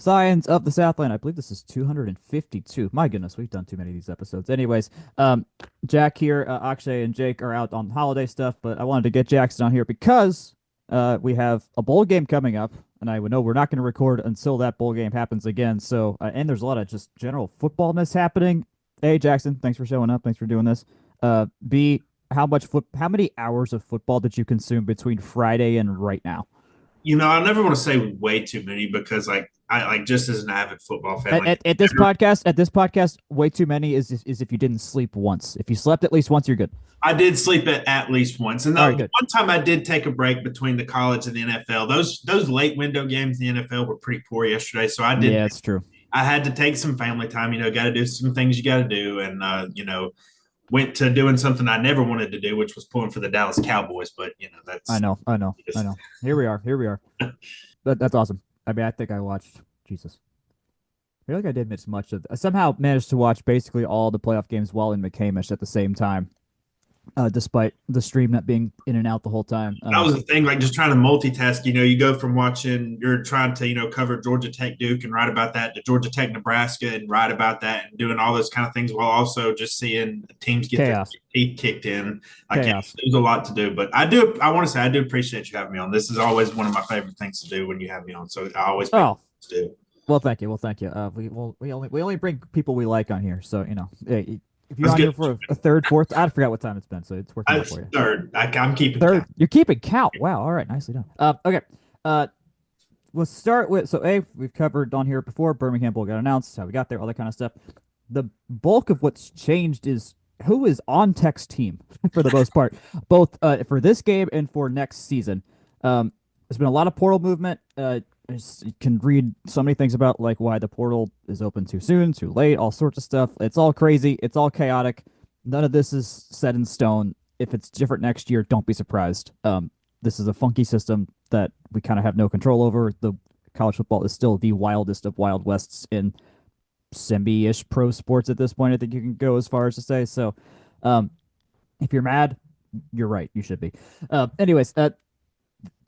Science of the Southland. I believe this is 252. My goodness, we've done too many of these episodes. Anyways, Jack here, Akshay and Jake are out on holiday stuff, but I wanted to get Jackson on here because we have a bowl game coming up, and I would know we're not going to record until that bowl game happens again. So, and there's a lot of just general footballness happening. A, Jackson, thanks for showing up. Thanks for doing this. B, how many hours of football did you consume between Friday and right now? I never want to say way too many because I like just as an avid football fan, At this podcast, way too many is if you didn't sleep once. If you slept at least once, you're good. I did sleep at least once. And All the right, good. one time I did take a break between the college and the NFL. Those late window games in the NFL were pretty poor yesterday. So Yeah, it's true. I had to take some family time, got to do some things you got to do. And, went to doing something I never wanted to do, which was pulling for the Dallas Cowboys. But, I that's know, I know, I know. Here we are. Here we are. That's awesome. I mean, I think I watched Jesus. I feel like I did miss much of. I somehow managed to watch basically all the playoff games while in McCamish at the same time, despite the stream not being in and out the whole time. that was the thing, like just trying to multitask. You go from watching, you're trying to, cover Georgia Tech Duke and write about that to Georgia Tech Nebraska and write about that and doing all those kind of things while also just seeing teams get their Chaos. teeth kicked in. Like, Chaos. there's a lot to do, but I want to say, I do appreciate you having me on. This is always one of my favorite things to do when you have me on. So I always make Oh, to do. well, thank you. Well, thank you. We only bring people we like on here, so if you're That's on here good. for a third, fourth, I forgot what time it's been, so it's working I, out for you. third, I'm keeping Third, count. you're keeping count. Wow. All right, nicely done. Okay. Uh, let's start with we've covered on here before. Birmingham Bowl got announced, how we got there, all that kind of stuff. The bulk of what's changed is who is on Tech's team for the most part, both for this game and for next season. There's been a lot of portal movement. You can read so many things about like why the portal is open too soon, too late, all sorts of stuff. It's all crazy. It's all chaotic. None of this is set in stone. If it's different next year, don't be surprised. This is a funky system that we kind of have no control over. The college football is still the wildest of wild wests in semi-ish pro sports at this point. I think you can go as far as to say. So, if you're mad, you're right. You should be. Anyways,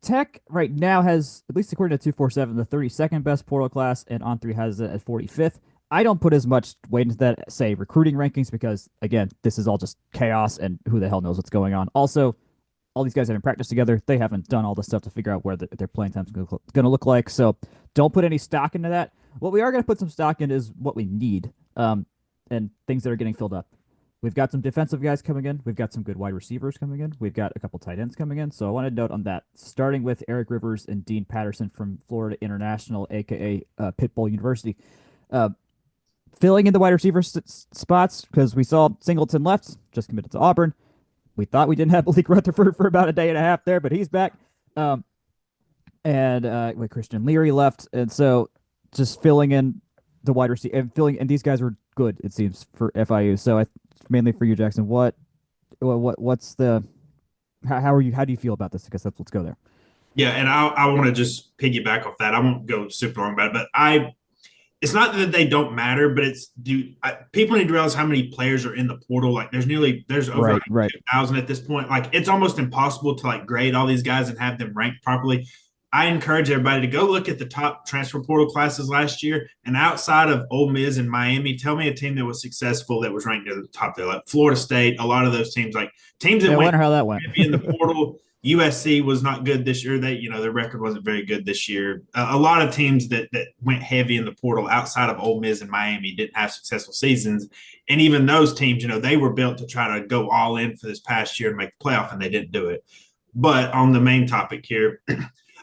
Tech right now has, at least according to 247, the 32nd best portal class, and On3 has it at 45th. I don't put as much weight into that, say, recruiting rankings, because, again, this is all just chaos, and who the hell knows what's going on. Also, all these guys haven't practiced together. They haven't done all the stuff to figure out where their playing time's going to look like. So don't put any stock into that. What we are going to put some stock in is what we need, and things that are getting filled up. We've got some defensive guys coming in. We've got some good wide receivers coming in. We've got a couple tight ends coming in. So I want to note on that, starting with Eric Rivers and Dean Patterson from Florida International, aka Pitbull University, filling in the wide receiver spots because we saw Singleton left, just committed to Auburn. We thought we didn't have Malik Rutherford for about a day and a half there, but he's back. And Christian Leary left, and so just filling in the wide receiver and these guys were good, it seems, for FIU. So mainly for you, Jackson. What's the how do you feel about this? I guess let's go there. Yeah, and I want to just piggyback off that. I won't go super long about it, but it's not that they don't matter, but people need to realize how many players are in the portal. Like there's over Right. 2,000 at this point. Like it's almost impossible to like grade all these guys and have them ranked properly. I encourage everybody to go look at the top transfer portal classes last year, and outside of Ole Miss and Miami, tell me a team that was successful that was ranked near the top there, like Florida State. A lot of those teams, like teams that Yeah, I went wonder how that went. heavy in the portal. USC was not good this year. Their record wasn't very good this year. A lot of teams that went heavy in the portal outside of Ole Miss and Miami didn't have successful seasons. And even those teams, they were built to try to go all in for this past year and make the playoff, and they didn't do it. But on the main topic here,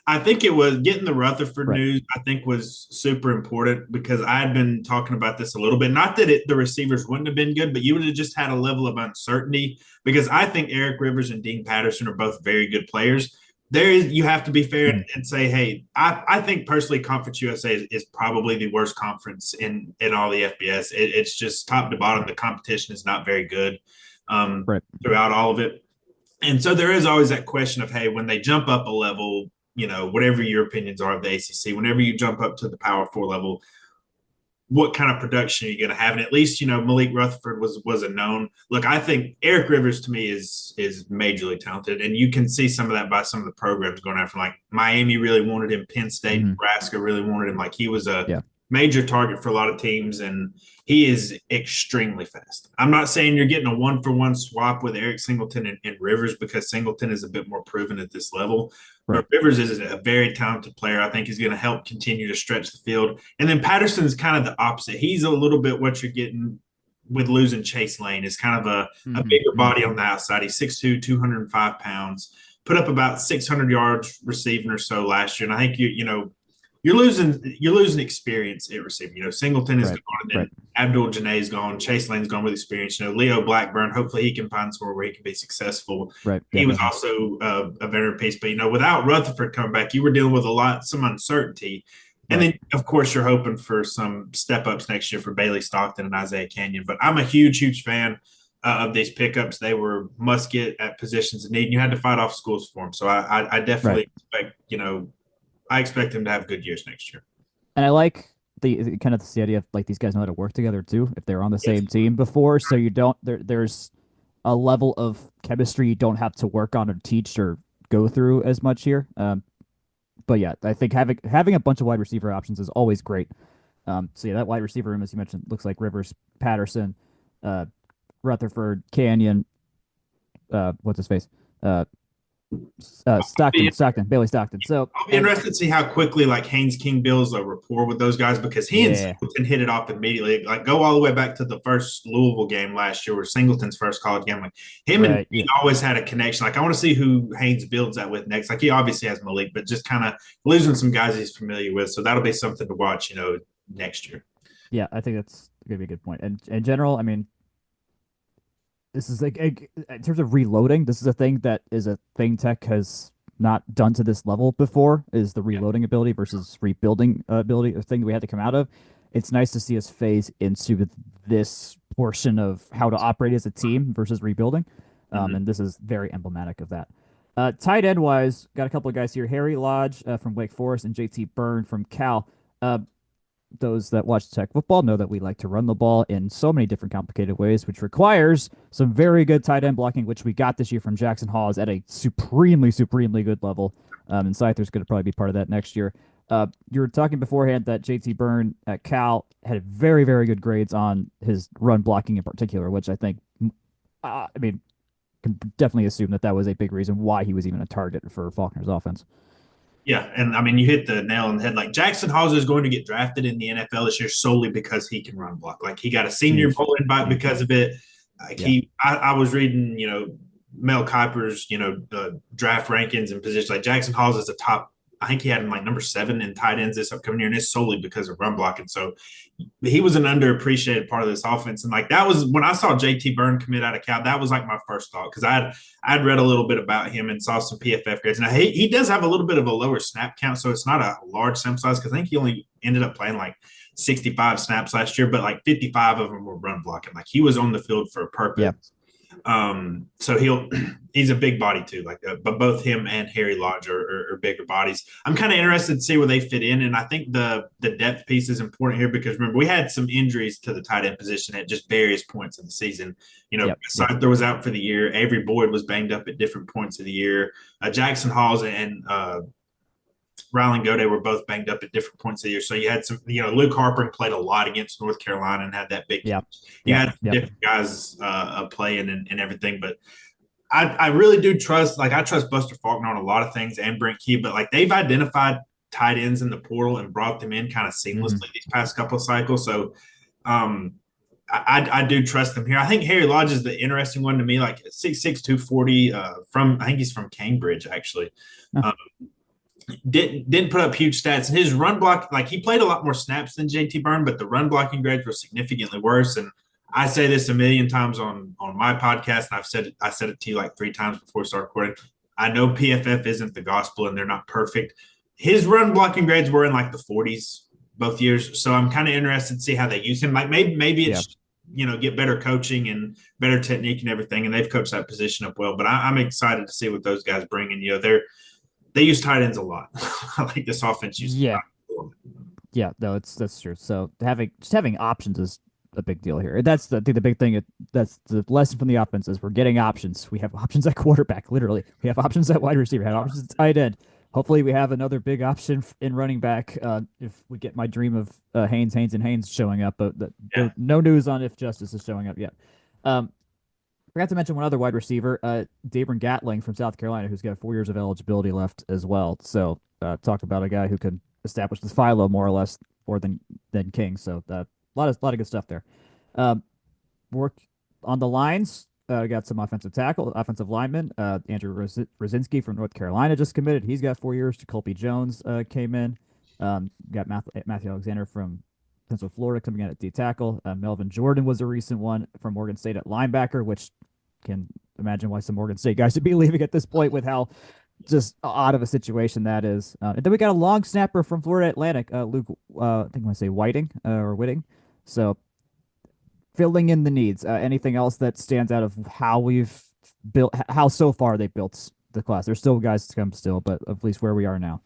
I think it was getting the Rutherford Right. news, I think was super important because I had been talking about this a little bit. Not that the receivers wouldn't have been good, but you would have just had a level of uncertainty because I think Eric Rivers and Dean Patterson are both very good players. You have to be fair and say, hey, I think personally Conference USA is probably the worst conference in all the FBS. It's just top to bottom. The competition is not very good Right. throughout all of it. And so there is always that question of, hey, when they jump up a level, whatever your opinions are of the ACC, whenever you jump up to the Power Four level, what kind of production are you going to have? And at least, Malik Rutherford was a known look. I think Eric Rivers to me is majorly talented, and you can see some of that by some of the programs going after him. Like Miami really wanted him, Penn State, Hmm. Nebraska really wanted him. Like he was a Yeah. major target for a lot of teams, and he is extremely fast. I'm not saying you're getting a 1-for-1 swap with Eric Singleton and Rivers, because Singleton is a bit more proven at this level. Right. But Rivers is a very talented player. I think he's going to help continue to stretch the field. And then Patterson is kind of the opposite. He's a little bit what you're getting with losing Chase Lane. Is kind of a Hmm. bigger Hmm. body on the outside. He's 6'2", 205 pounds. Put up about 600 yards receiving or so last year. And I think you're losing experience at receiver. Singleton is Right. gone, and Right. then Abdul Janae's gone. Chase Lane's gone with experience. Leo Blackburn. Hopefully, he can find somewhere where he can be successful. Right. Yeah. He was Definitely. also a veteran piece, but without Rutherford coming back, you were dealing with some uncertainty. And Right. then, of course, you're hoping for some step ups next year for Bailey Stockton and Isaiah Canyon. But I'm a huge, huge fan of these pickups. They were must get at positions of need, and you had to fight off schools for them. So I Right. definitely expect them to have good years next year. And I like the kind of the idea of like these guys know how to work together too if they're on the Yes. same team before, so you don't there's a level of chemistry you don't have to work on or teach or go through as much here. But yeah, I think having a bunch of wide receiver options is always great. So yeah, that wide receiver room, as you mentioned, looks like Rivers, Patterson, uh, Rutherford, Canyon, what's his face, Bailey Stockton. So I'll be and interested to see how quickly like Haynes King builds a rapport with those guys, because he and yeah, Singleton hit it off immediately. Like go all the way back to the first Louisville game last year, where Singleton's first college game. Like him and right, yeah, he always had a connection. Like I want to see who Haynes builds that with next. Like he obviously has Malik, but just kind of losing some guys he's familiar with. So that'll be something to watch, next year. yeah. I think that's gonna be a good point. And in general, I mean, this is like in terms of reloading, this is a thing that is a thing Tech has not done to this level before. Is the Yeah. reloading ability versus rebuilding ability a thing that we had to come out of? It's nice to see us phase into this portion of how to operate as a team versus rebuilding, Mhm. and this is very emblematic of that. Tight end wise, got a couple of guys here: Harry Lodge from Wake Forest and JT Byrne from Cal. Those that watch Tech football know that we like to run the ball in so many different complicated ways, which requires some very good tight end blocking, which we got this year from Jackson Hawes at a supremely, supremely good level. And Scyther's going to probably be part of that next year. You were talking beforehand that JT Byrne at Cal had very, very good grades on his run blocking in particular, which I think, I mean, can definitely assume that that was a big reason why he was even a target for Faulkner's offense. Yeah, and I mean you hit the nail on the head. Like Jackson Hawes is going to get drafted in the NFL this year solely because he can run block. Like he got a Senior Huge, Bowl invite huge. because of it. Like Yeah. I was reading, Mel Kiper's, draft rankings and positions. Like Jackson Hawes is a top. I think he had him like number 7 in tight ends this upcoming year, and it's solely because of run blocking. So he was an underappreciated part of this offense. And like that was when I saw JT Byrne commit out of Cal, that was like my first thought, because I'd read a little bit about him and saw some PFF grades. Now he does have a little bit of a lower snap count, so it's not a large sample size, because I think he only ended up playing like 65 snaps last year, but like 55 of them were run blocking. Like he was on the field for a purpose. Yeah. So he's a big body too. Like, but both him and Harry Lodge are bigger bodies. I'm kind of interested to see where they fit in, and I think the depth piece is important here, because remember we had some injuries to the tight end position at just various points in the season. Yep. Yep. Scyther was out for the year. Avery Boyd was banged up at different points of the year. Jackson Halls and Rylan Gode were both banged up at different points of the year. So you had some, Luke Harper played a lot against North Carolina and had that big. Yeah. You Yeah. had Yep. different guys playing and everything, but I really do trust. Like I trust Buster Faulkner on a lot of things and Brent Key, but like they've identified tight ends in the portal and brought them in kind of seamlessly Mm-hmm. these past couple of cycles. So I do trust them here. I think Harry Lodge is the interesting one to me, like 6'6", 240 from, I think he's from Cambridge actually. Huh. Didn't put up huge stats, and his run block, like he played a lot more snaps than JT Byrne, but the run blocking grades were significantly worse. And I say this a million times on my podcast, and I said it to you like 3 times before we start recording. I know PFF isn't the gospel and they're not perfect. His run blocking grades were in like the 40s both years, so I'm kind of interested to see how they use him. Like maybe it's get better coaching and better technique and everything, and they've coached that position up well. But I'm excited to see what those guys bring, and they use tight ends a lot. I like this offense uses Yeah. Yeah, no, that's true. So having options is a big deal here. That's I think the big thing. That's the lesson from the offense is we're getting options. We have options at quarterback, literally. We have options at wide receiver. We have options at tight end. Hopefully, we have another big option in running back. If we get my dream of Haynes, and Haynes showing up, but Yeah. no news on if Justice is showing up yet. Um, Forgot to mention one other wide receiver, Dabron Gatling from South Carolina, who's got 4 years of eligibility left as well. So talk about a guy who can establish the Philo more or less more than King. So a lot of good stuff there. Um, work on the lines. Got some offensive linemen. Andrew Rosinski from North Carolina just committed. He's got 4 years. Jacoby Jones came in. Got Matthew Alexander from Central Florida coming in at D tackle. Melvin Jordan was a recent one from Morgan State at linebacker, which can imagine why some Morgan State guys would be leaving at this point with how just odd of a situation that is. And then we got a long snapper from Florida Atlantic, Luke, I think I want to say Whiting or Whitting. So filling in the needs. Anything else that stands out of how we've built, how so far they built the class? There's still guys to come still, but at least where we are now.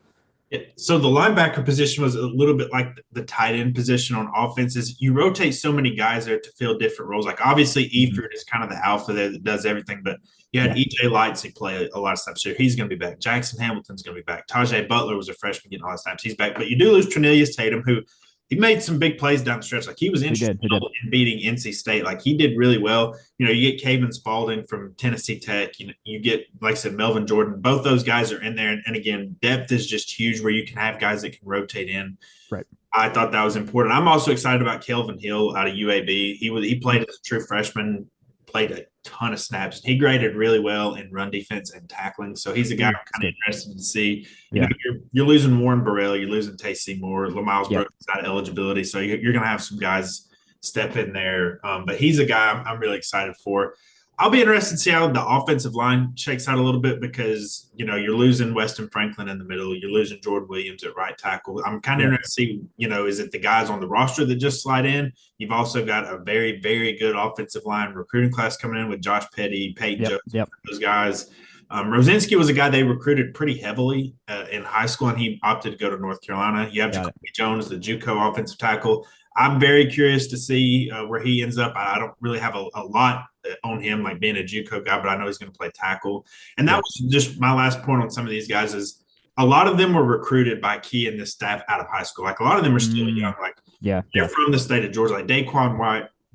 Yeah. So the linebacker position was a little bit like the tight end position on offenses. You rotate so many guys there to fill different roles. Like obviously Mm-hmm. Eford is kind of the alpha there that does everything, but you had Yeah, EJ Lights who play a lot of snaps here. He's going to be back. Jackson Hamilton's going to be back. Tajay Butler was a freshman getting a lot of snaps. He's back. But you do lose Trinelius Tatum, who he made some big plays down the stretch. Like he was he did. He did. instrumental in beating NC State. Like he did really well. You know, you get Caven Spalding from Tennessee Tech. You know, you get, like I said, Melvin Jordan. Both those guys are in there. And again, depth is just huge where you can have guys that can rotate in. Right. I thought that was important. I'm also excited about Kelvin Hill out of UAB. He played as a true freshman, played a ton of snaps. He graded really well in run defense and tackling. So he's a guy I'm kind of interested to see. You know, Yeah. you're losing Warren Burrell, you're losing Tay Seymour, LaMiles Yep. Brooks out of eligibility. So you're going to have some guys step in there. But he's a guy I'm really excited for. I'll be interested to see how the offensive line shakes out a little bit because, you know, you're losing Weston Franklin in the middle. You're losing Jordan Williams at right tackle. I'm kind of Yep. interested to see, you know, is it the guys on the roster that just slide in? You've also got a very, very good offensive line recruiting class coming in with Josh Petty, Peyton Yep. Jones, Yep. those guys. Rosinski was a guy they recruited pretty heavily in high school, and he opted to go to North Carolina. You have Got it. Jacoby Jones, the JUCO offensive tackle. I'm very curious to see where he ends up. I don't really have a lot on him, like being a JUCO guy, but I know he's going to play tackle. And that Yep. was just my last point on some of these guys is a lot of them were recruited by Key and this staff out of high school. Like a lot of them are still young. Like Yeah. they're Yeah. from the state of Georgia. Like Daquan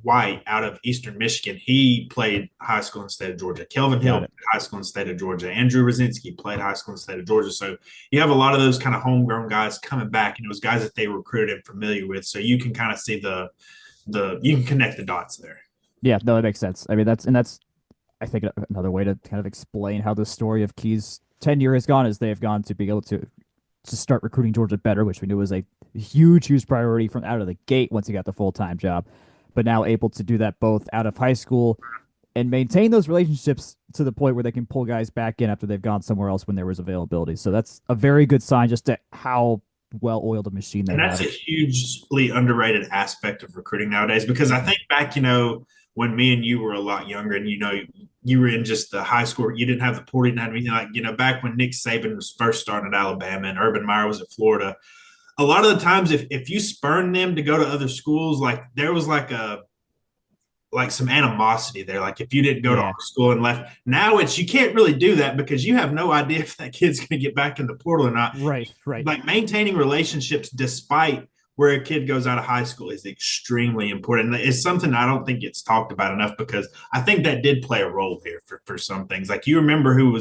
White out of Eastern Michigan, he played high school in the state of Georgia. Kelvin Hill Got played it. high school in the state of Georgia. Andrew Rosinski played high school in the state of Georgia. So you have a lot of those kind of homegrown guys coming back, and it was guys that they recruited and familiar with. So you can kind of see the you can connect the dots there. Yeah. No, that makes sense. I mean, that's I think another way to kind of explain how the story of Key's tenure has gone is they've gone to be able to start recruiting Georgia better, which we knew was a huge priority from out of the gate once he got the full-time job, but now able to do that both out of high school and maintain those relationships to the point where they can pull guys back in after they've gone somewhere else when there was availability. So that's a very good sign just to how well-oiled a machine they And that's have. a hugely underrated aspect of recruiting nowadays because I think back, you know, when me and you were a lot younger and, you know, you were in just the high school, you didn't have the Purdy, didn't have anything like, you know, back when Nick Saban was first starting at Alabama and Urban Meyer was at Florida, a lot of the times if you spurned them to go to other schools, like there was like some animosity there. Like if you didn't go to our Yeah. school and left, now it's you can't really do that because you have no idea if that kid's going to get back in the portal or not. Right. Right. Like maintaining relationships despite where a kid goes out of high school is extremely important. It's something I don't think gets talked about enough because I think that did play a role here for some things. Like you remember who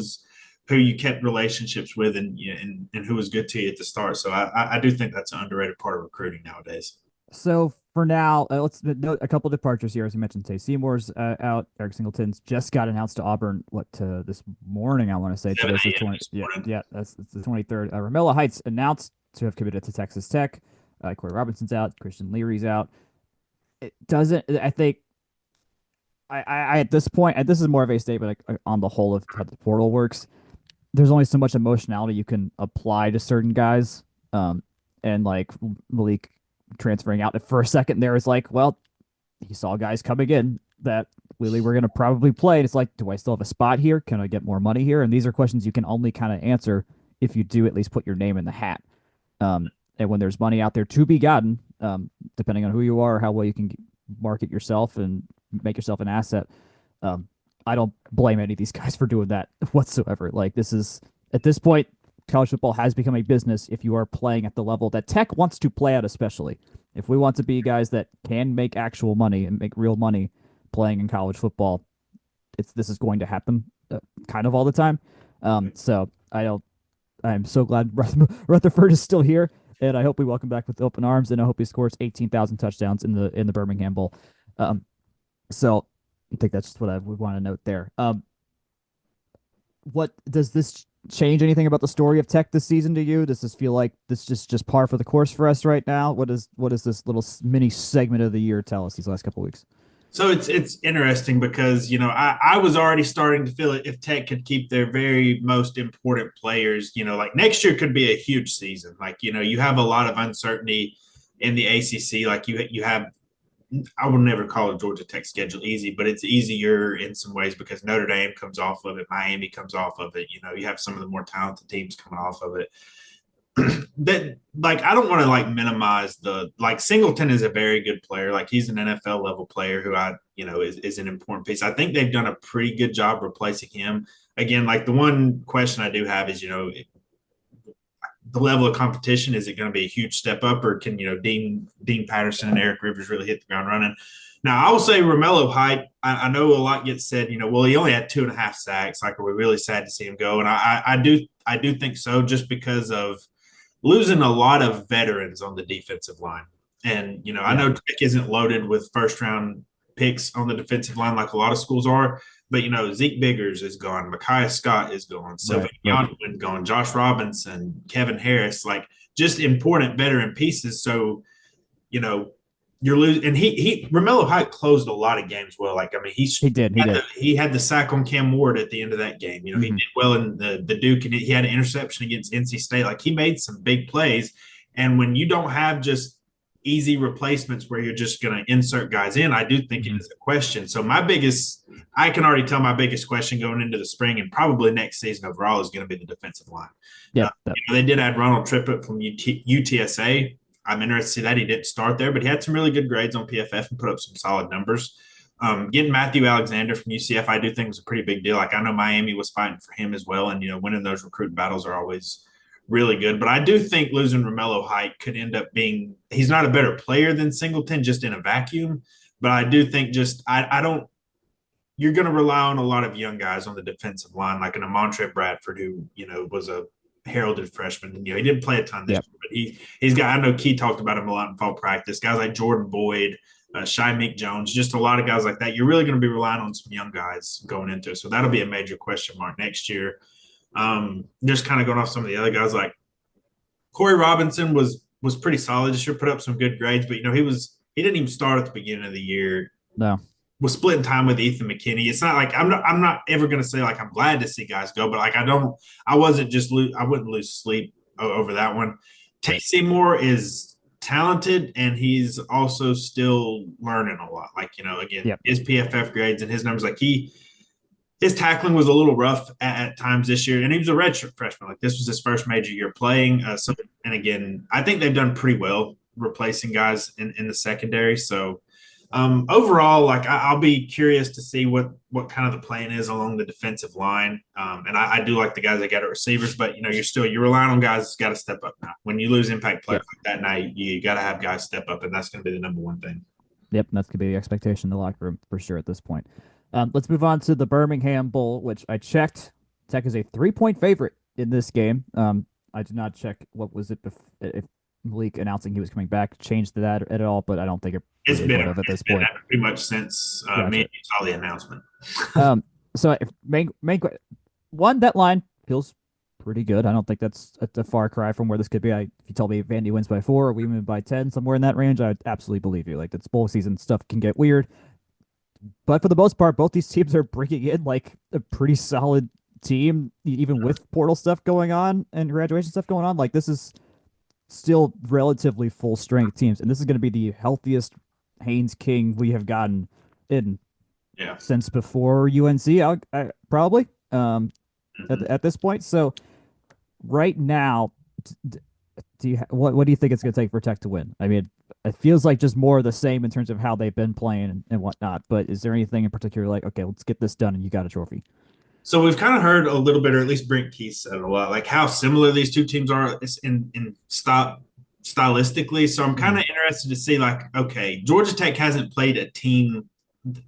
you kept relationships with and who was good to you at the start. So I do think that's an underrated part of recruiting nowadays. So for now, let's note a couple departures here. As you mentioned, Tay Seymour's out. Eric Singleton's just got announced to Auburn. This morning? I want to say today's the 20. Yeah, yeah, that's the 23rd. Romello Heights announced to have committed to Texas Tech. Corey Robinson's out. Christian Leary's out. It doesn't. I think. I at this point, and this is more of a statement on the whole of how the portal works. There's only so much emotionality you can apply to certain guys. And like Malik transferring out for a second there is like, well, he saw guys coming in that clearly we're going to probably play. And it's like, do I still have a spot here? Can I get more money here? And these are questions you can only kind of answer if you do at least put your name in the hat. And when there's money out there to be gotten, depending on who you are, how well you can market yourself and make yourself an asset, um, I don't blame any of these guys for doing that whatsoever. Like this is at this point, college football has become a business. If you are playing at the level that Tech wants to play at, especially if we want to be guys that can make actual money and make real money playing in college football, this is going to happen kind of all the time. So I don't. I'm so glad Rutherford is still here, and I hope we welcome back with open arms. And I hope he scores 18,000 touchdowns in the Birmingham Bowl. So I think that's just what I would want to note there. What does this change anything about the story of Tech this season to you? Does this feel like this just par for the course for us right now? What does this little mini segment of the year tell us these last couple of weeks? So it's interesting because I was already starting to feel it if Tech could keep their very most important players. Like next year could be a huge season. Like you have a lot of uncertainty in the ACC. Like you have I will never call a Georgia Tech schedule easy, but it's easier in some ways because Notre Dame comes off of it, Miami comes off of it. You have some of the more talented teams coming off of it. That like I don't want to like minimize the like Singleton is a very good player. Like he's an NFL level player who I is an important piece. I think they've done a pretty good job replacing him. Again, like the one question I do have is the level of competition, is it going to be a huge step up, or can Dean Patterson and Eric Rivers really hit the ground running? Now I will say Romello Height. I know a lot gets said. Well, he only had 2.5 sacks. Like, are we really sad to see him go? And I do think so, just because of losing a lot of veterans on the defensive line. And I Yeah, know Tech isn't loaded with first round picks on the defensive line like a lot of schools are. But Zeke Biggers is gone, Micaiah Scott is gone, Sylvain right. Youngman gone, Josh Robinson, Kevin Harris, like just important veteran pieces. So you know you're losing, and he Romello Height closed a lot of games well. Like I mean, He did. He did. he had the sack on Cam Ward at the end of that game. He Hmm. did well in the Duke, and he had an interception against NC State. Like he made some big plays, and when you don't have just easy replacements where you're just going to insert guys in, I do think it Hmm. is a question. So I can already tell my biggest question going into the spring and probably next season overall is going to be the defensive line. Uh, Yep. Yep. they did add Ronald Trippett from UTSA. I'm interested to see that he didn't start there, but he had some really good grades on PFF and put up some solid numbers. Getting Matthew Alexander from UCF, I do think was a pretty big deal. Like I know Miami was fighting for him as well, and winning those recruiting battles are always really good. But I do think losing Romello Height could end up being, he's not a better player than Singleton just in a vacuum. But I do think I don't, you're going to rely on a lot of young guys on the defensive line, like an Amontre Bradford, who, was a heralded freshman. And, he didn't play a ton this Yep. year, but he's got, I know Key talked about him a lot in fall practice. Guys like Jordan Boyd, Shy Meek Jones, just a lot of guys like that. You're really going to be relying on some young guys going into it. So that'll be a major question mark next year. Just kind of going off some of the other guys, like Corey Robinson was pretty solid this year, put up some good grades, but he didn't even start at the beginning of the year. No. Was splitting time with Ethan McKinney. It's not like I'm not ever going to say like I'm glad to see guys go, but like I wouldn't lose sleep over that one. Tate Right. Seymour is talented, and he's also still learning a lot. Like again, Yep. his PFF grades and his numbers, like his tackling was a little rough at times this year, and he was a redshirt freshman. Like this was his first major year playing. And again, I think they've done pretty well replacing guys in the secondary. So overall, like I'll be curious to see what kind of the plan is along the defensive line. And I do like the guys that got at receivers, but you're relying on guys that's got to step up now. When you lose impact players Yep. like that, now you got to have guys step up, and that's going to be the number one thing. Yep. That's gonna be the expectation in the locker room for sure at this point. Let's move on to the Birmingham Bowl, which I checked. Tech is a 3-point favorite in this game. I did not check what was it if Malik announcing he was coming back changed that at all, but I don't think it It's really been would have at it's this been point. that pretty much since me Gotcha. and you saw the announcement. Um, so if one, that line feels pretty good. I don't think that's a far cry from where this could be. If you tell me Vandy wins by 4 or we win by 10, somewhere in that range, I'd absolutely believe you. Like that's bowl season stuff can get weird, but for the most part, both these teams are bringing in like a pretty solid team, even with portal stuff going on and graduation stuff going on. Like this is still relatively full strength teams, and this is going to be the healthiest Haynes King we have gotten in Yeah. since before UNC, probably at Mhm. this point. So right now, what do you think it's going to take for Tech to win? I mean, it feels like just more of the same in terms of how they've been playing and whatnot. But is there anything in particular like, okay, let's get this done and you got a trophy? So we've kind of heard a little bit, or at least Brent Keith said a lot, like how similar these two teams are in style stylistically. So I'm kind Mhm. of interested to see, like, okay, Georgia Tech hasn't played a team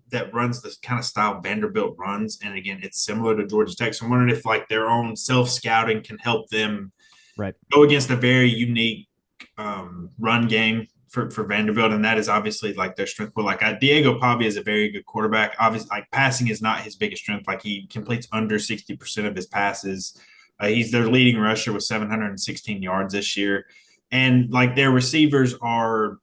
that runs this kind of style Vanderbilt runs, and again, it's similar to Georgia Tech. So I'm wondering if like their own self scouting can help them Right. go against a very unique run game for Vanderbilt, and that is obviously like their strength. But like Diego Pavia is a very good quarterback. Obviously, like passing is not his biggest strength. Like he completes under 60% of his passes. He's their leading rusher with 716 yards this year, and like their receivers are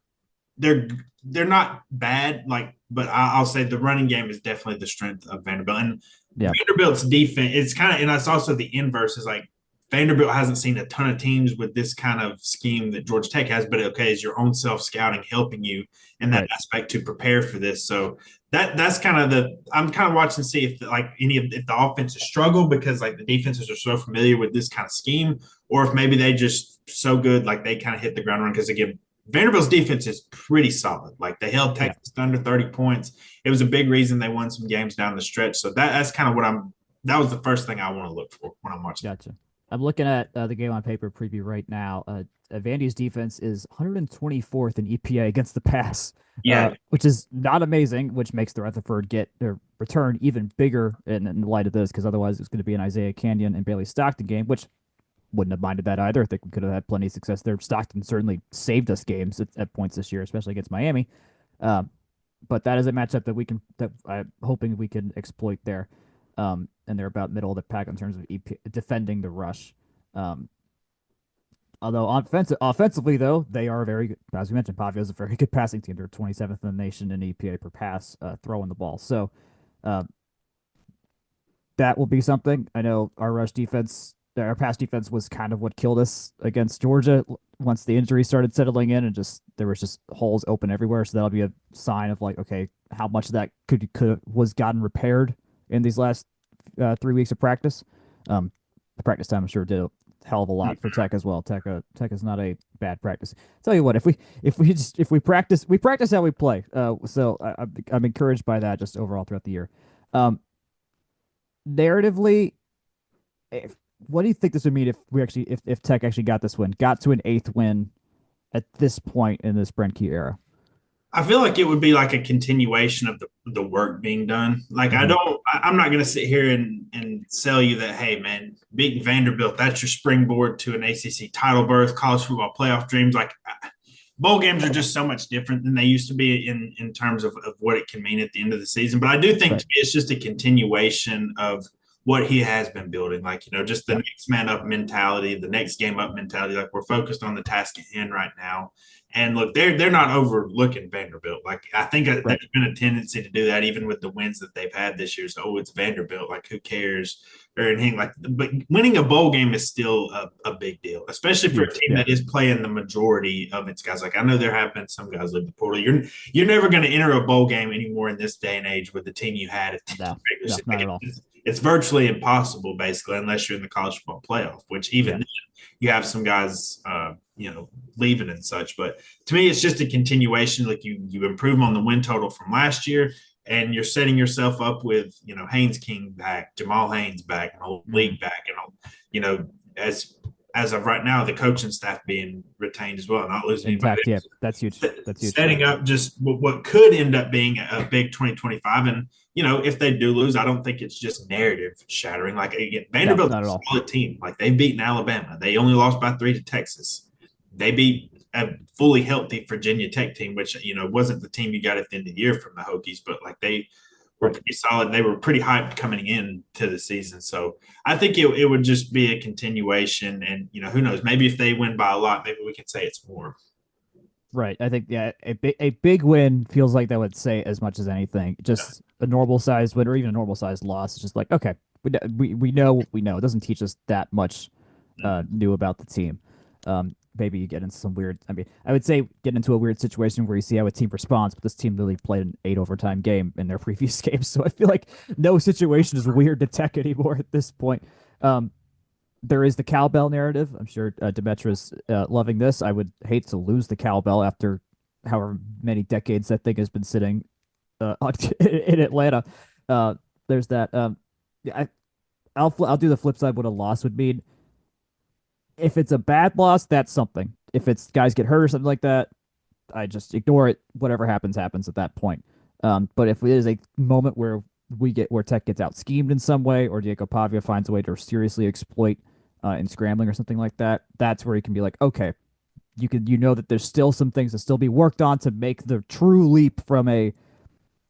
they're they're not bad. Like, but I'll say the running game is definitely the strength of Vanderbilt. And Yeah. Vanderbilt's defense, it's kind of, and it's also the inverse is like Vanderbilt hasn't seen a ton of teams with this kind of scheme that Georgia Tech has, but okay, is your own self scouting helping you in that Right. aspect to prepare for this? So that's kind of the I'm kind of watching to see if like any of if the offenses struggle because like the defenses are so familiar with this kind of scheme, or if maybe they just so good like they kind of hit the ground run because again Vanderbilt's defense is pretty solid. Like they held Yeah. Texas under 30 points. It was a big reason they won some games down the stretch. So that's kind of what I'm. That was the first thing I want to look for when I'm watching. Gotcha. I'm looking at the game on paper preview right now. Vandy's defense is 124th in EPA against the pass, Yeah, which is not amazing, which makes the Rutherford get their return even bigger in the light of this, because otherwise it's going to be an Isaiah Canyon and Bailey Stockton game, which wouldn't have minded that either. I think we could have had plenty of success there. Stockton certainly saved us games at points this year, especially against Miami. Um, but that is a matchup that I'm hoping we can exploit there. And they're about middle of the pack in terms of defending the rush. Um, although offensively, though, they are very good. As we mentioned, Pavia is a very good passing team. They're 27th in the nation in EPA per pass, throwing the ball. So uh, that will be something. I know our pass defense was kind of what killed us against Georgia once the injury started settling in, and just there was just holes open everywhere. So that'll be a sign of like, okay, how much of that could was gotten repaired in these last 3 weeks of practice. The practice time, I'm sure, did a hell of a lot for Tech as well. Tech is not a bad practice. Tell you what, if we practice how we play. So I'm encouraged by that just overall throughout the year. Um, narratively, if, what do you think this would mean if we actually if Tech actually got to an eighth win at this point in this Brenke era? I feel like it would be like a continuation of the work being done. Like Mm-hmm. I'm not going to sit here and sell you that, hey man, beating Vanderbilt, that's your springboard to an ACC title berth, college football playoff dreams. Like bowl games are just so much different than they used to be in terms of what it can mean at the end of the season. But I do think Right. to me it's just a continuation of what he has been building. Like, just the Yep. next man up mentality, the next game up mentality. Like we're focused on the task at hand right now. And look, they're not overlooking Vanderbilt. Like I think Right. there's been a tendency to do that, even with the wins that they've had this year. So, it's Vanderbilt. Like who cares or anything like. But winning a bowl game is still a big deal, especially for a Huge. team Yeah. that is playing the majority of its guys. Like I know there have been some guys leave the portal. You're never going to enter a bowl game anymore in this day and age with the team you had at the No. regular No. season. Not Like, at all. it's virtually impossible, basically, unless you're in the college football playoff. Which even Yeah. then, you have some guys, leaving and such. But to me, it's just a continuation. Like you improve on the win total from last year, and you're setting yourself up with Haynes King back, Jamal Haynes back, and Mm. League back, and as of right now, the coaching staff being retained as well, not losing anybody. Intact. Yeah. That's huge. That's huge. Setting up just what could end up being a big 2025. And if they do lose, I don't think it's just narrative shattering. Like again, No. Vanderbilt's Not at a all. solid team. Like they've beaten Alabama. They only lost by 3 to Texas. They beat a fully healthy Virginia Tech team, which wasn't the team you got at the end of the year from the Hokies, but like they were Right. pretty solid. They were pretty hyped coming into the season. So I think it would just be a continuation. And who knows? Maybe if they win by a lot, maybe we can say it's more. Right. I think a big win feels like that would say as much as anything. Just a normal sized win or even a normal sized loss. It's just like, okay, we know what we know. It doesn't teach us that much new about the team. Maybe you get into some weird. I mean, I would say get into a weird situation where you see how a team responds, but this team literally played an 8 overtime game in their previous games, so I feel like no situation is weird to Tech anymore at this point. Um, there is the cowbell narrative. I'm sure Demetra's loving this. I would hate to lose the cowbell after however many decades that thing has been sitting in Atlanta. Uh, there's that. Yeah, I'll do the flip side. What a loss would mean. If it's a bad loss, that's something. If it's guys get hurt or something like that, I just ignore it. Whatever happens, happens at that point. But if it is a moment where Tech gets out schemed in some way, or Diego Pavia finds a way to seriously exploit in scrambling or something like that, that's where you can be like, okay, you know that there's still some things to still be worked on to make the true leap from a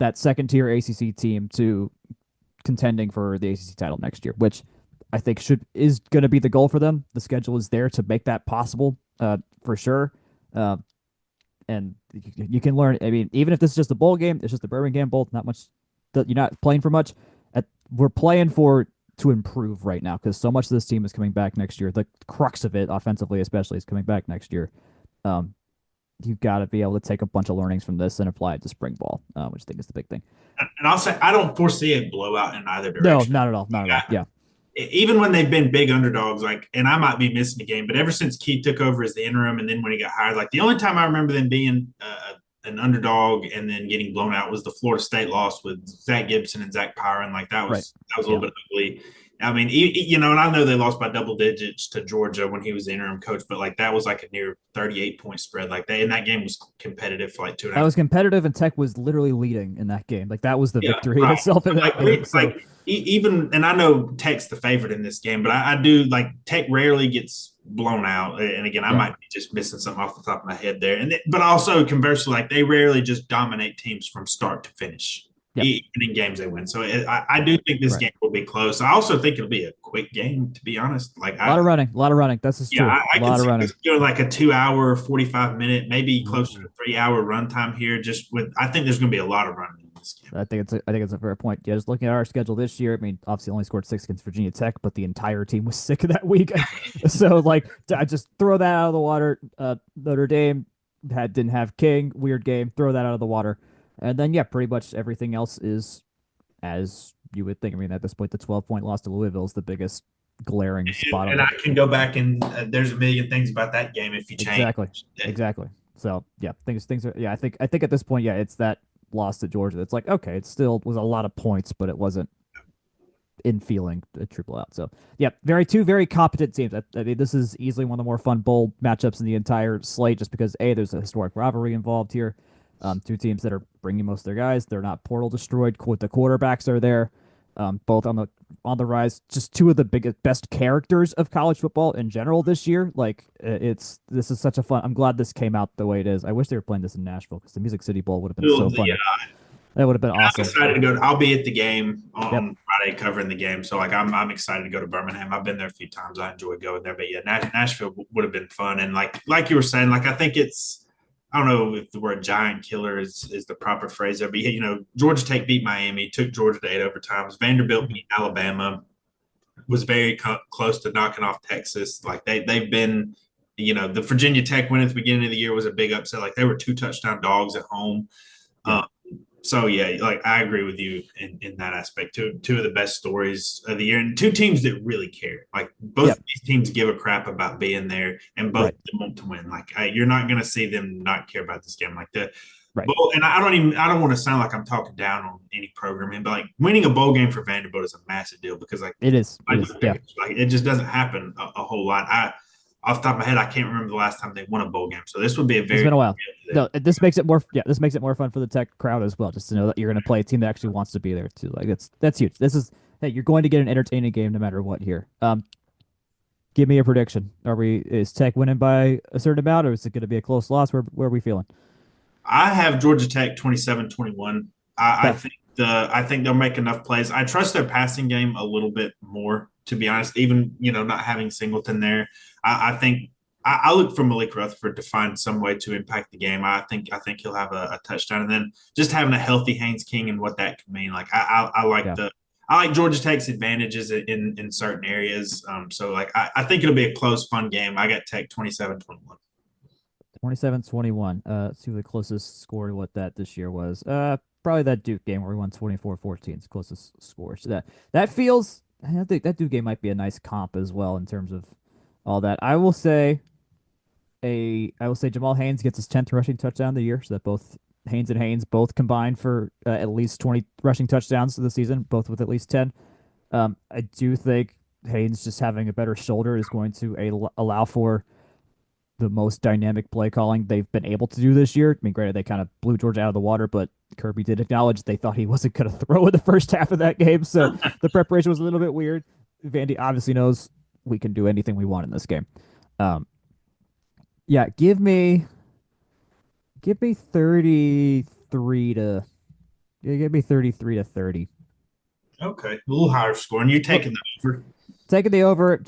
that second tier ACC team to contending for the ACC title next year, which I think should is going to be the goal for them. The schedule is there to make that possible, for sure. Uh, and you can learn. I mean, even if this is just a bowl game, it's just a Birmingham Bowl. Not much. You're not playing for much. We're playing for to improve right now because so much of this team is coming back next year. The crux of it, offensively especially, is coming back next year. Um, you've got to be able to take a bunch of learnings from this and apply it to spring ball, which I think is the big thing. And I'll say I don't foresee a blowout in either No, direction. not at all. Not at all. Yeah. Even when they've been big underdogs, like, and I might be missing a game, but ever since Keith took over as the interim, and then when he got hired, like the only time I remember them being an underdog and then getting blown out was the Florida State loss with Zach Gibson and Zach Pyron. Like Right. that was a Yeah. little bit ugly. I mean, and I know they lost by double digits to Georgia when he was the interim coach, but like that was like a near 38-point spread, like that, and that game was competitive for like two and a That half. was competitive, and Tech was literally leading in that game. Like that was the Yeah, victory in right. itself. In that, so Even, and I know Tech's the favorite in this game, but I do like Tech rarely gets blown out. And again, I right. might be just missing something off the top of my head there. But also conversely, like they rarely just dominate teams from start to finish, Yep. even in games they win. So I do think this Right. game will be close. I also think it'll be a quick game, to be honest. Like A lot of running. A lot of running. That's just yeah, true. I A could lot of see running. this doing like a 2 hour, 45 minute, maybe closer to Ooh. 3 hour runtime here. Just with, I think there's going to be a lot of running in this game. I think it's a fair point. Yeah, just looking at our schedule this year, I mean, obviously only scored 6 against Virginia Tech, but the entire team was sick that week. So like, I just throw that out of the water. Notre Dame didn't have King, weird game. Throw that out of the water, and then yeah, pretty much everything else is as you would think. I mean, at this point, the 12-point loss to Louisville is the biggest glaring spot on And the I can go back and there's a million things about that game if you change. exactly, exactly. So yeah, things are yeah. I think at this point, yeah, it's that loss to Georgia. It's like okay, it still was a lot of points, but it wasn't in feeling a triple out. So yeah, two very competent teams. I mean, this is easily one of the more fun bowl matchups in the entire slate, just because there's a historic rivalry involved here. Two teams that are bringing most of their guys. They're not portal destroyed. The quarterbacks are there, both on the rise. Just two of the biggest, best characters of college football in general this year. Like this is such a fun. I'm glad this came out the way it is. I wish they were playing this in Nashville because the Music City Bowl would have been so fun. Yeah, That would have been I'm awesome. excited to go. I'll be at the game Yep. on Friday covering the game. So like I'm excited to go to Birmingham. I've been there a few times. I enjoy going there. But yeah, Nashville would have been fun. And like you were saying, like I think it's I don't know if the word giant killer is the proper phrase there, but Georgia Tech beat Miami, took Georgia to 8 overtimes. Vanderbilt beat Alabama, was very close to knocking off Texas. Like they've been, the Virginia Tech win at the beginning of the year was a big upset. Like they were 2 touchdown dogs at home. Yeah. So yeah, like I agree with you in that aspect. Two of the best stories of the year, and two teams that really care. Like both Yep. of these teams give a crap about being there, and both Right. of them want to win. Like you're not going to see them not care about this game. Like the Right. bowl, and I don't want to sound like I'm talking down on any programming, but like winning a bowl game for Vanderbilt is a massive deal because like It is. It is. Yeah. like it just doesn't happen a whole lot. Off the top of my head, I can't remember the last time they won a bowl game. So this would be a very It's been a while. No, this makes it more. Yeah, this makes it more fun for the Tech crowd as well. Just to know that you're going to play a team that actually wants to be there too. Like that's huge. This is hey, you're going to get an entertaining game no matter what here. Give me a prediction. Is Tech winning by a certain amount, or is it going to be a close loss? Where are we feeling? I have Georgia Tech 27-21. Okay. I think they'll make enough plays. I trust their passing game a little bit more, to be honest. Even not having Singleton there, I think I look for Malik Rutherford to find some way to impact the game. I think he'll have a touchdown, and then just having a healthy Haynes King and what that could mean. Like I like Yeah. I like Georgia Tech's advantages in certain areas. So like I think it'll be a close, fun game. I got Tech 27-21. 27-21. See what the closest score to what that this year was. Probably that Duke game where we won 24-14. It's closest score. So that feels I think that Duke game might be a nice comp as well in terms of all that. I will say Jamal Haynes gets his 10th rushing touchdown of the year, so that both Haynes and Haynes both combined for at least 20 rushing touchdowns of the season, both with at least 10. I do think Haynes just having a better shoulder is going to allow for the most dynamic play calling they've been able to do this year. I mean, granted, they kind of blew Georgia out of the water, but Kirby did acknowledge they thought he wasn't going to throw in the first half of that game, so the preparation was a little bit weird. Vandy obviously knows we can do anything we want in this game. Um, yeah, give me 33 to give me 33 to 30. Okay, a little higher score, and you're Look, taking the over. taking the over,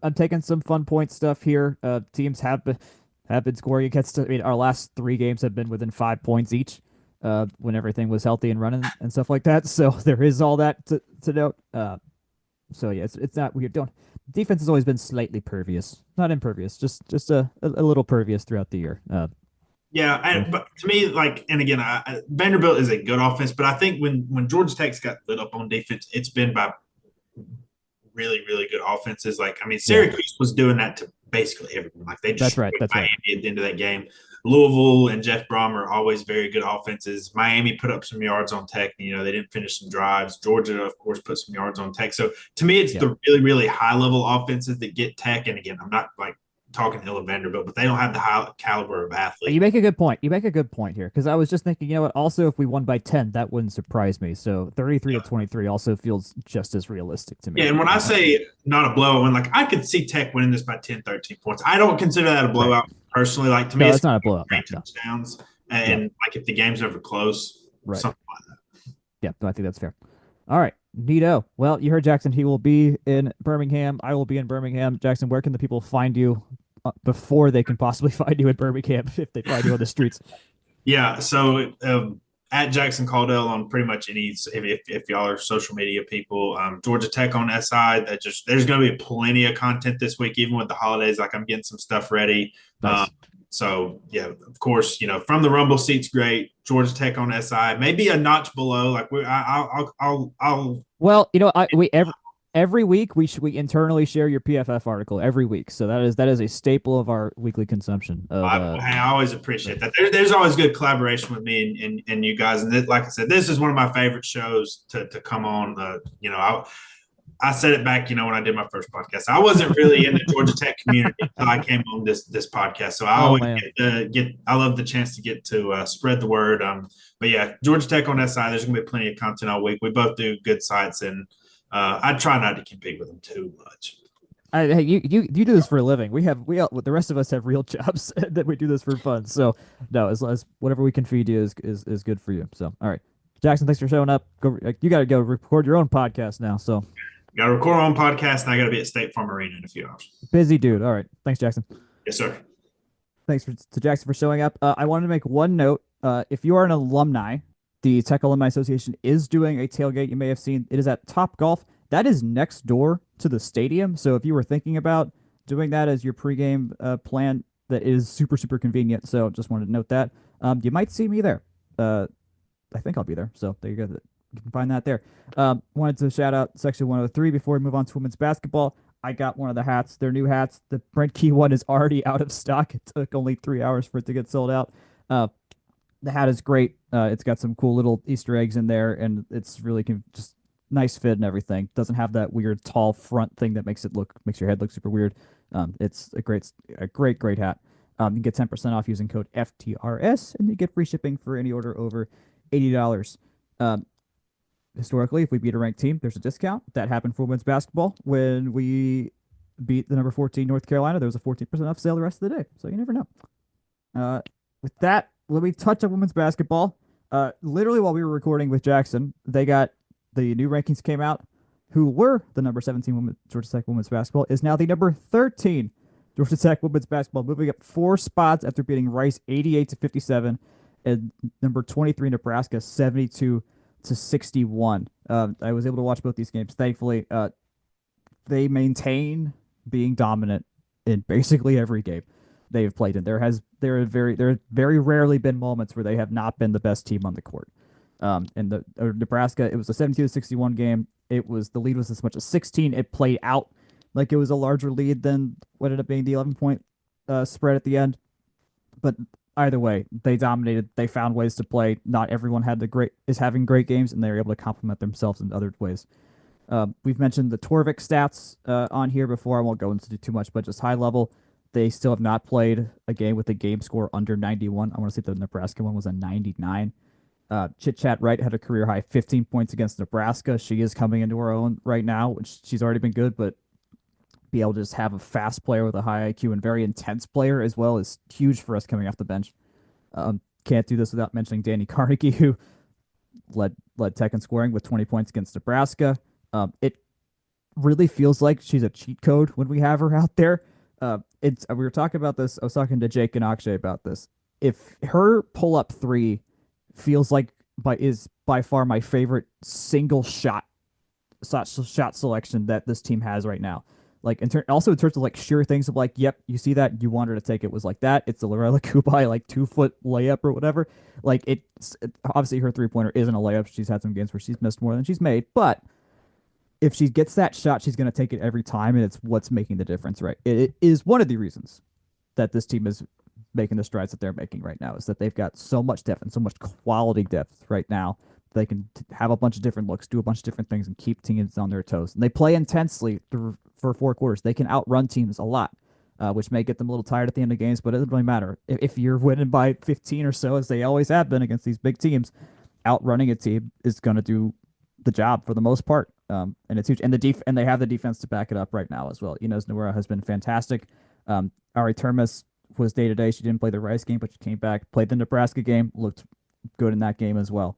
I'm taking some fun point stuff here. Teams have been scoring against. I mean, our last three games have been within 5 points each. When everything was healthy and running and stuff like that. So there is all that to note. So yeah, it's not weird. Don't defense has always been slightly pervious, not impervious, just a little pervious throughout the year. Yeah, Yeah, but to me, like, and again, Vanderbilt is a good offense, but I think when Georgia Tech's got lit up on defense, it's been by really, really good offenses. Like, I mean, yeah, Syracuse was doing that to basically everyone. Like, they that's destroyed right, that's right. Miami at the end of that game. Louisville and Jeff Brom are always very good offenses. Miami put up some yards on Tech. You know, they didn't finish some drives. Georgia, of course, put some yards on Tech. So to me, it's Yeah. the really, really high level offenses that get Tech. And again, I'm not like talking ill of Vanderbilt, but they don't have the high caliber of You athlete. make a good point. You make a good point here because I was just thinking, you know what? Also, if we won by 10, that wouldn't surprise me. So 33 to Yeah. 23 also feels just as realistic to Yeah, me. and when I say not a blowout, when like I could see Tech winning this by 10, 13 points. I don't consider that a Right. blowout personally. Like to me, No, it's that's not a blowout. three No, no. touchdowns, Yeah. and like if the game's never close, Right. something like Yeah. No, I think that's fair. All right. Neato. Well, you heard Jackson. He will be in Birmingham. I will be in Birmingham. Jackson, where can the people find you before they can possibly find you in Birmingham if they find you on the streets? yeah. So at Jackson Caudell on pretty much any if y'all are social media people, Georgia Tech on SI. That just there's going to be plenty of content this week, even with the holidays. Like I'm getting some stuff ready. Um, Nice. so yeah, of course, you know from the Rumble seats, great. Georgia Tech on SI, maybe a notch below. Like I'll Well, we every week we internally share your PFF article every week. So that is a staple of our weekly consumption of I always appreciate that. There's always good collaboration with me and you guys. And like I said, this is one of my favorite shows to come on. I said it back, when I did my first podcast. I wasn't really in the Georgia Tech community until I came on this podcast. So I Oh always man. I love the chance to get to spread the word. But yeah, Georgia Tech on SI. There's gonna be plenty of content all week. We both do good sites, and I try not to compete with them too much. Hey, you do this for a living. We all, the rest of us have real jobs that we do this for fun. So no, as whatever we can feed you is good for you. So all right, Jackson, thanks for showing up. You got to go record your own podcast now. So Got to record our own podcast, and I got to be at State Farm Arena in a few hours. busy dude. All right, thanks, Jackson. Yes, sir. Thanks to Jackson for showing up. I wanted to make one note. If you are an alumni, the Tech Alumni Association is doing a tailgate. You may have seen it is at Top Golf. That is next door to the stadium. So if you were thinking about doing that as your pregame plan, that is super super convenient. So just wanted to note that. You might see me there. I think I'll be there. So there you go. You can find that there. Wanted to shout out Section 103 before we move on to women's basketball. I got one of the hats. Their new hats. The Brent Key one is already out of stock. It took only 3 hours for it to get sold out. The hat is great. It's got some cool little Easter eggs in there, and it's really just nice fit and everything. Doesn't have that weird tall front thing that makes your head look super weird. It's a great hat. You can get 10% off using code FTRS, and you get free shipping for any order over $80. Um, Historically, if we beat a ranked team, there's a discount. That happened for women's basketball when we beat the number 14 North Carolina. There was a 14% off sale the rest of the day. So you never know. Uh, with that, let me touch on women's basketball. Literally while we were recording with Jackson, they got the new rankings came out. Who were the number 17 Georgia Tech women's basketball is now the number 13 Georgia Tech women's basketball, moving up 4 spots after beating Rice 88-57, and number 23 Nebraska 72-61. I was able to watch both these games. Thankfully, they maintain being dominant in basically every game they've played in. There have very rarely been moments where they have not been the best team on the court. In the Nebraska, it was a 72-61 game. The lead was as much as 16. It played out like it was a larger lead than what ended up being the 11-point spread at the end. But either way, they dominated. They found ways to play. Not everyone is having great games, and they were able to complement themselves in other ways. We've mentioned the Torvik stats on here before. I won't go into too much, but just high level. They still have not played a game with a game score under 91. I want to say the Nebraska one was a 99. Chit Chat Wright had a career high 15 points against Nebraska. She is coming into her own right now, which she's already been good, but be able to just have a fast player with a high IQ and very intense player as well is huge for us coming off the bench. Can't do this without mentioning Danny Carnegie, who led Tech in scoring with 20 points against Nebraska. It really feels like she's a cheat code when we have her out there. We were talking about this. I was talking to Jake and Akshay about this. If her pull up three feels like is by far my favorite single shot selection that this team has right now. Like also in terms of like sheer things of like, yep, you see that, you want her to take it was like that. It's the Lorela Kubai like 2-foot layup or whatever. Like obviously her 3-pointer isn't a layup. She's had some games where she's missed more than she's made, but if she gets that shot, she's going to take it every time, and it's what's making the difference, right? It is one of the reasons that this team is making the strides that they're making right now, is that they've got so much depth and so much quality depth right now. They can have a bunch of different looks, do a bunch of different things, and keep teams on their toes. And they play intensely for 4 quarters. They can outrun teams a lot, which may get them a little tired at the end of games, but it doesn't really matter. If you're winning by 15 or so, as they always have been against these big teams, outrunning a team is going to do the job for the most part. And it's huge. And and they have the defense to back it up right now as well. Inez Noura has been fantastic. Ari Termes was day to day. She didn't play the Rice game, but she came back, played the Nebraska game, looked good in that game as well.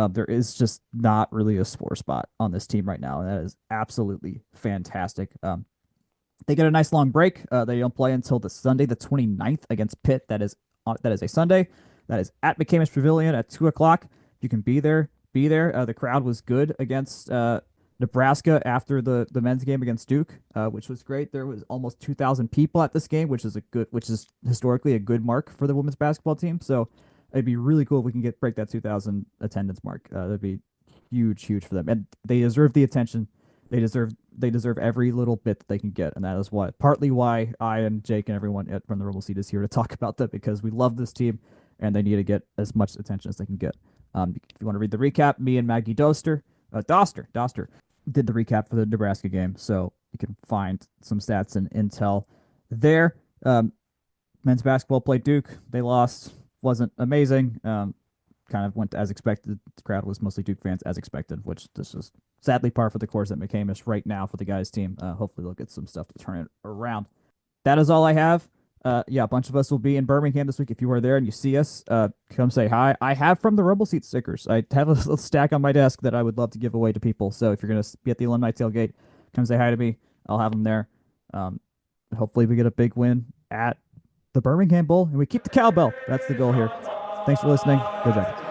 There is just not really a sore spot on this team right now, and that is absolutely fantastic. They get a nice long break. They don't play until the Sunday, the 29th against Pitt. That is a Sunday. That is at McCamish Pavilion at 2 o'clock. If you can be there, be there. The crowd was good against Nebraska after the men's game against Duke, which was great. There was almost 2,000 people at this game, which is historically a good mark for the women's basketball team. So it'd be really cool if we can break that 2,000 attendance mark. That'd be huge for them, and they deserve the attention. They deserve every little bit that they can get, and that is partly why I and Jake and everyone from the Rebel Seat is here to talk about them, because we love this team, and they need to get as much attention as they can get. If you want to read the recap, me and Maggie Doster did the recap for the Nebraska game, so you can find some stats and intel there. Men's basketball played Duke. They lost. Wasn't amazing. Kind of went as expected. The crowd was mostly Duke fans, as expected, which this is sadly par for the course at McCamish right now for the guys' team. Hopefully they'll get some stuff to turn it around. That is all I have. A bunch of us will be in Birmingham this week. If you are there and you see us, come say hi. I have from the Rebel Seat stickers. I have a little stack on my desk that I would love to give away to people. So if you're going to be at the alumni tailgate, come say hi to me. I'll have them there. Hopefully we get a big win at the Birmingham Bowl and we keep the cowbell. That's the goal here. Thanks for listening. Go Jackets.